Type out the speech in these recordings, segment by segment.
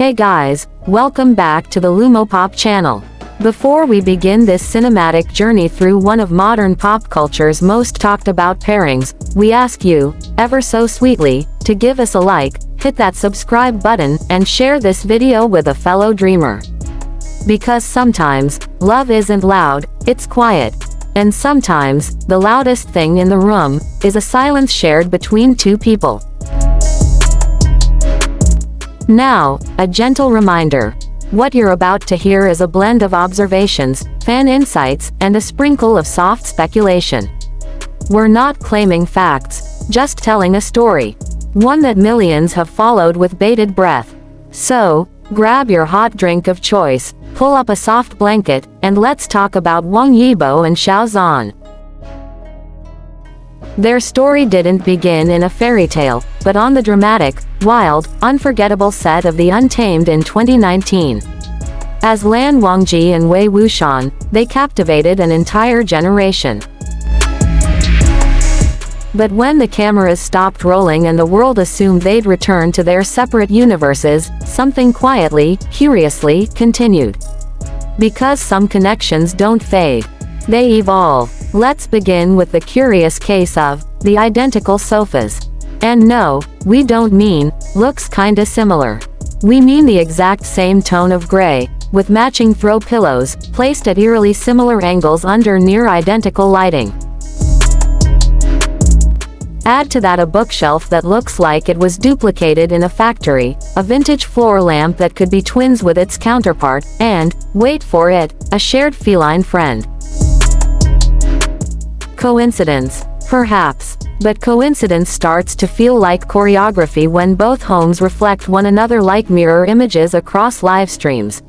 Hey guys, welcome back to the Lumopop channel. Before we begin this cinematic journey through one of modern pop culture's most talked about pairings, we ask you, ever so sweetly, to give us a like, hit that subscribe button, and share this video with a fellow dreamer. Because sometimes, love isn't loud, it's quiet. And sometimes, the loudest thing in the room, is a silence shared between two people. Now, a gentle reminder. What you're about to hear is a blend of observations, fan insights, and a sprinkle of soft speculation. We're not claiming facts, just telling a story. One that millions have followed with bated breath. So, grab your hot drink of choice, pull up a soft blanket, and let's talk about Wang Yibo and Xiao Zhan. Their story didn't begin in a fairy tale, but on the dramatic, wild, unforgettable set of the Untamed in 2019. As Lan Wangji and Wei Wuxian, they captivated an entire generation. But when the cameras stopped rolling and the world assumed they'd return to their separate universes, something quietly, curiously, continued. Because some connections don't fade. They evolve. Let's begin with the curious case of the identical sofas. And no, we don't mean looks kinda similar. We mean the exact same tone of gray, with matching throw pillows, placed at eerily similar angles under near-identical lighting. Add to that a bookshelf that looks like it was duplicated in a factory, a vintage floor lamp that could be twins with its counterpart, and, wait for it, a shared feline friend. Coincidence? Perhaps. But coincidence starts to feel like choreography when both homes reflect one another like mirror images across live streams.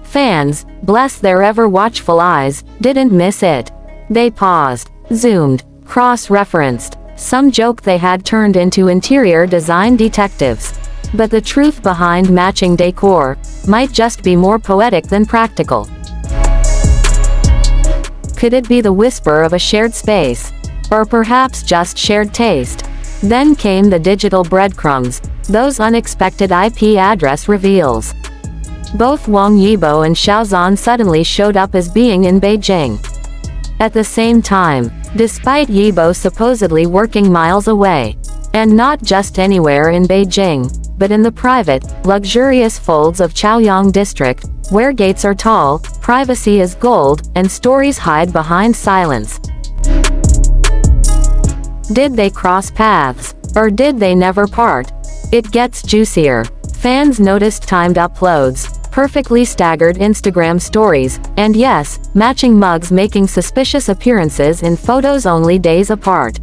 Fans, bless their ever-watchful eyes, didn't miss it. They paused, zoomed, cross-referenced. Some joke they had turned into interior design detectives. But the truth behind matching decor might just be more poetic than practical. Could it be the whisper of a shared space? Or perhaps just shared taste? Then came the digital breadcrumbs, those unexpected IP address reveals. Both Wang Yibo and Xiao Zhan suddenly showed up as being in Beijing. At the same time, despite Yibo supposedly working miles away. And not just anywhere in Beijing, but in the private, luxurious folds of Chaoyang district, where gates are tall, privacy is gold, and stories hide behind silence. Did they cross paths? Or did they never part? It gets juicier. Fans noticed timed uploads, perfectly staggered Instagram stories, and yes, matching mugs making suspicious appearances in photos only days apart.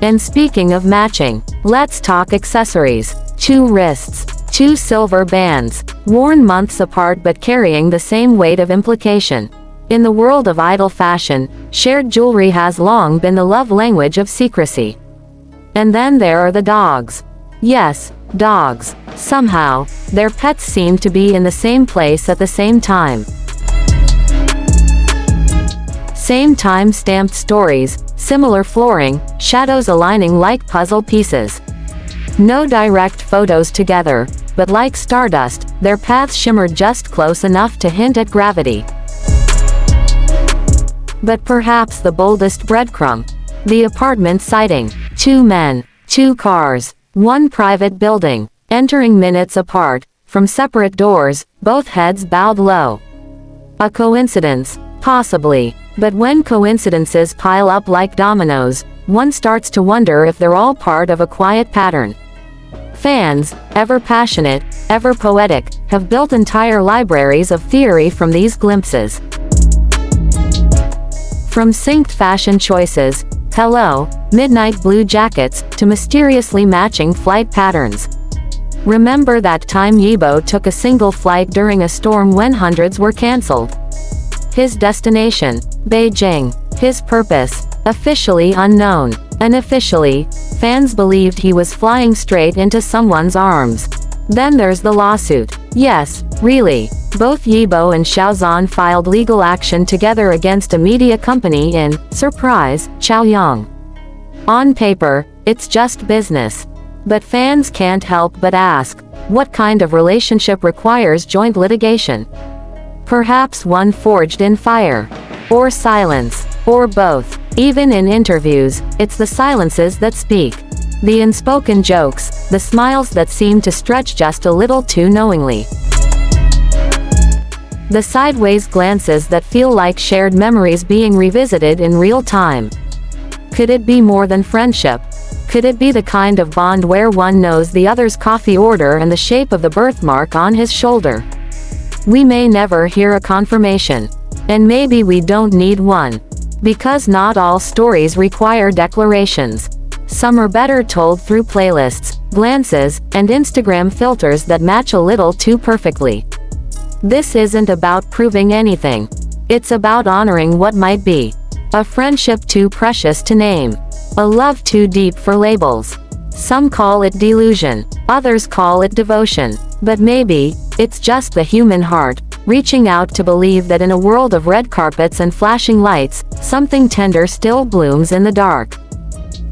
And speaking of matching, let's talk accessories. 2 wrists. 2 silver bands, worn months apart but carrying the same weight of implication. In the world of idol fashion, shared jewelry has long been the love language of secrecy. And then there are the dogs. Yes, dogs. Somehow, their pets seem to be in the same place at the same time. Same time-stamped stories, similar flooring, shadows aligning like puzzle pieces. No direct photos together, but like stardust, their paths shimmered just close enough to hint at gravity. But perhaps the boldest breadcrumb. The apartment sighting. 2 men, 2 cars, 1 private building, entering minutes apart, from separate doors, both heads bowed low. A coincidence? Possibly. But when coincidences pile up like dominoes, one starts to wonder if they're all part of a quiet pattern. Fans, ever passionate, ever poetic, have built entire libraries of theory from these glimpses. From synced fashion choices, hello, midnight blue jackets, to mysteriously matching flight patterns. Remember that time Yibo took a single flight during a storm when hundreds were cancelled? His destination, Beijing. His purpose, officially unknown. Unofficially, fans believed he was flying straight into someone's arms. Then there's the lawsuit. Yes, really. Both Yibo and Xiao Zhan filed legal action together against a media company in, surprise, Chaoyang. On paper, it's just business. But fans can't help but ask, what kind of relationship requires joint litigation? Perhaps one forged in fire. Or silence. Or both. Even in interviews, it's the silences that speak. The unspoken jokes, the smiles that seem to stretch just a little too knowingly. The sideways glances that feel like shared memories being revisited in real time. Could it be more than friendship? Could it be the kind of bond where one knows the other's coffee order and the shape of the birthmark on his shoulder? We may never hear a confirmation. And maybe we don't need one. Because not all stories require declarations. Some are better told through playlists, glances, and Instagram filters that match a little too perfectly. This isn't about proving anything. It's about honoring what might be. A friendship too precious to name. A love too deep for labels. Some call it delusion. Others call it devotion. But maybe, it's just the human heart, reaching out to believe that in a world of red carpets and flashing lights, something tender still blooms in the dark.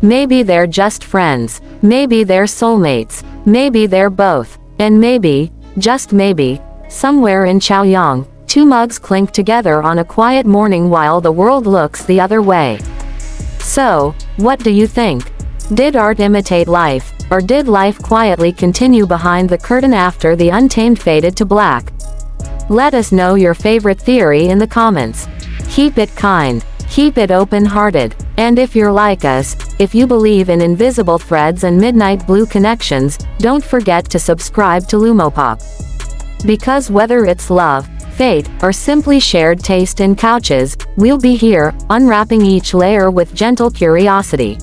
Maybe they're just friends. Maybe they're soulmates. Maybe they're both. And maybe, just maybe, somewhere in Chaoyang, two mugs clink together on a quiet morning while the world looks the other way. So, what do you think? Did art imitate life, or did life quietly continue behind the curtain after the Untamed faded to black? Let us know your favorite theory in the comments. Keep it kind. Keep it open-hearted. And if you're like us, if you believe in invisible threads and midnight blue connections, don't forget to subscribe to Lumopop. Because whether it's love, fate, or simply shared taste in couches, we'll be here, unwrapping each layer with gentle curiosity.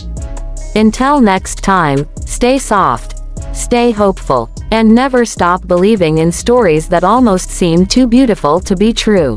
Until next time, stay soft, stay hopeful, and never stop believing in stories that almost seem too beautiful to be true.